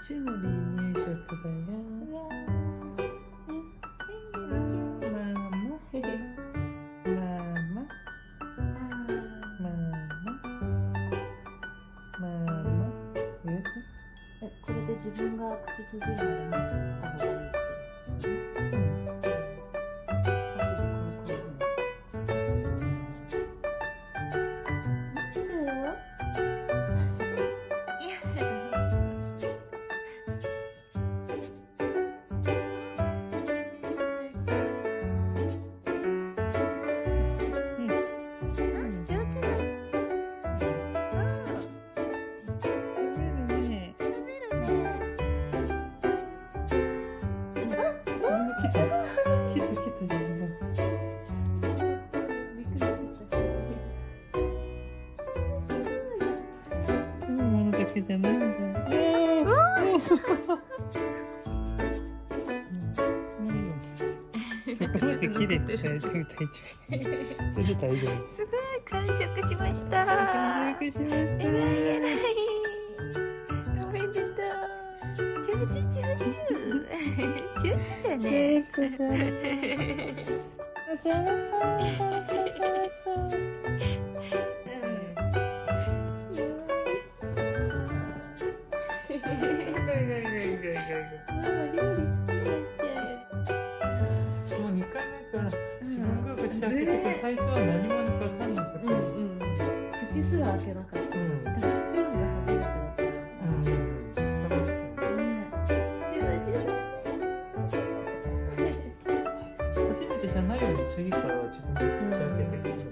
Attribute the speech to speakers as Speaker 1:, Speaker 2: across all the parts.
Speaker 1: 初の離乳食だよ。
Speaker 2: これで自分が口閉じるまで待った方がいいって。
Speaker 1: けじゃないんだ。そこまで綺麗って大丈夫、大丈夫。それで大丈夫。
Speaker 2: すごい完食しました。
Speaker 1: 完食しました。
Speaker 2: えらいえらい。おめでとう。上手上手。上手だね。
Speaker 1: 上手。開けて最初は何者か分かんなかった。
Speaker 2: 口すら開けなかった。だからスプーンが初めてだったからさ。
Speaker 1: 初めてじゃないよね。次からは自分で口開けてくるの。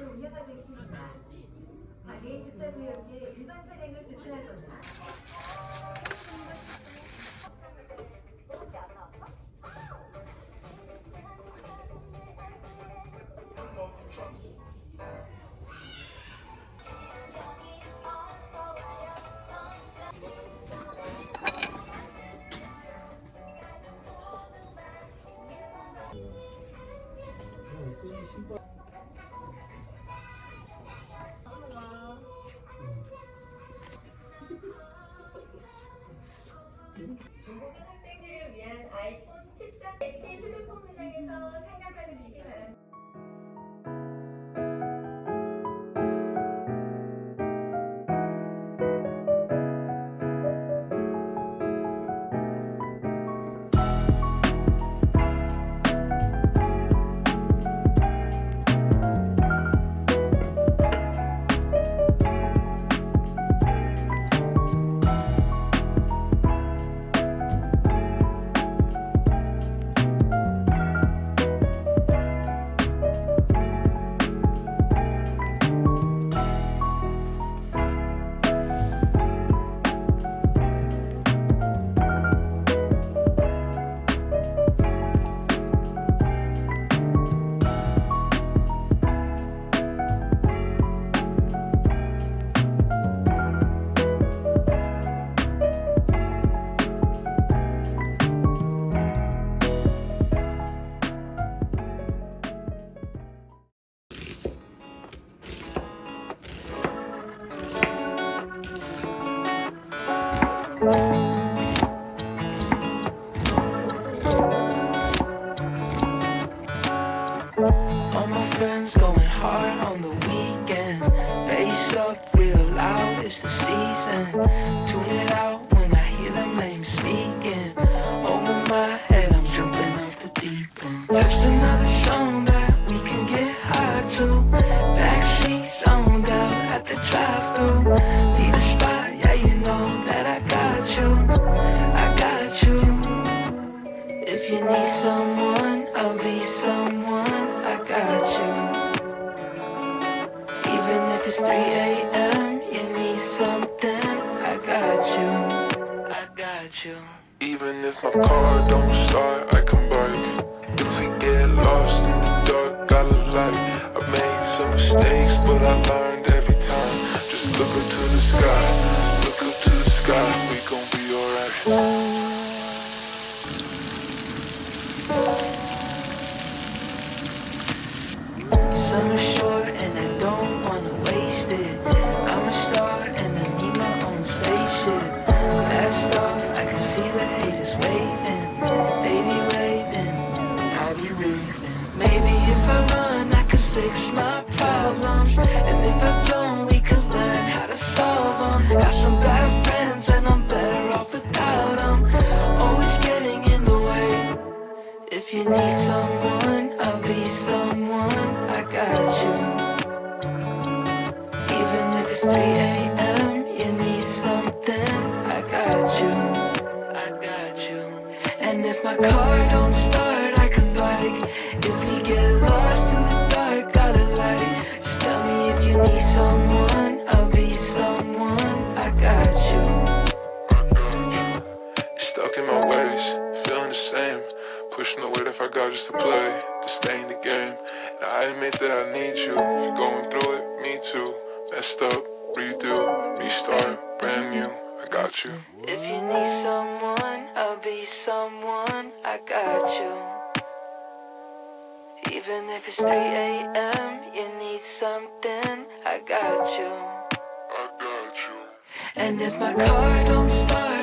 Speaker 3: 운영하고 있습니다. 장애인 주차구역에 일반 차량을 주차할 거나 중고등 학생들을 여러분을 위한 아이폰 14 SK 휴대폰 매장에서 상담받으시기 바랍니다.
Speaker 4: All my friends going hard on the weekend. Bass up real loud, it's the season. Tune it out when I hear them names speaking. Over my head, I'm jumping off the deep end. Just another song that we can get high to. Backseat zoned out at the drive-thru. Need a spot, yeah, you know that I got you. I got you. If you need someone, I'll be someone. I got you. Even if it's 3 a.m., you need something. I got you. I got you.
Speaker 5: Even if my car don't start, I can bike. If we get lost in the dark, got a light. I made some mistakes, but I learned every time. Just look up to the sky, look up to the sky. We gon' be alright.
Speaker 4: Summer short and I don't wanna waste it. I'm a star and I need my own spaceship. Last off, I can see the haters waving. They be waving, I be raving. Maybe if I run, I could fix my problems. And if I don't, we could learn how to solve them. Got some bad friends and I'm better off without them. Always getting in the way. If you need someone, I'll be someone. I got you. Even if it's 3 a.m., you need something. I got you. I got you. And if my car don't start, I can bike. If we get lost in the dark, got a light. Just tell me if you need someone. I'll be someone. I got you.
Speaker 5: Stuck in my ways, feeling the same. Pushing the weight if I got just to play, to stay in the game. And I admit that I need you. If you're going through it, me too. Messed up, redo, restart, brand new. I got you.
Speaker 4: If you need someone, I'll be someone. I got you. Even if it's 3 a.m., you need something. I got you.
Speaker 5: I got you.
Speaker 4: And if my car don't start,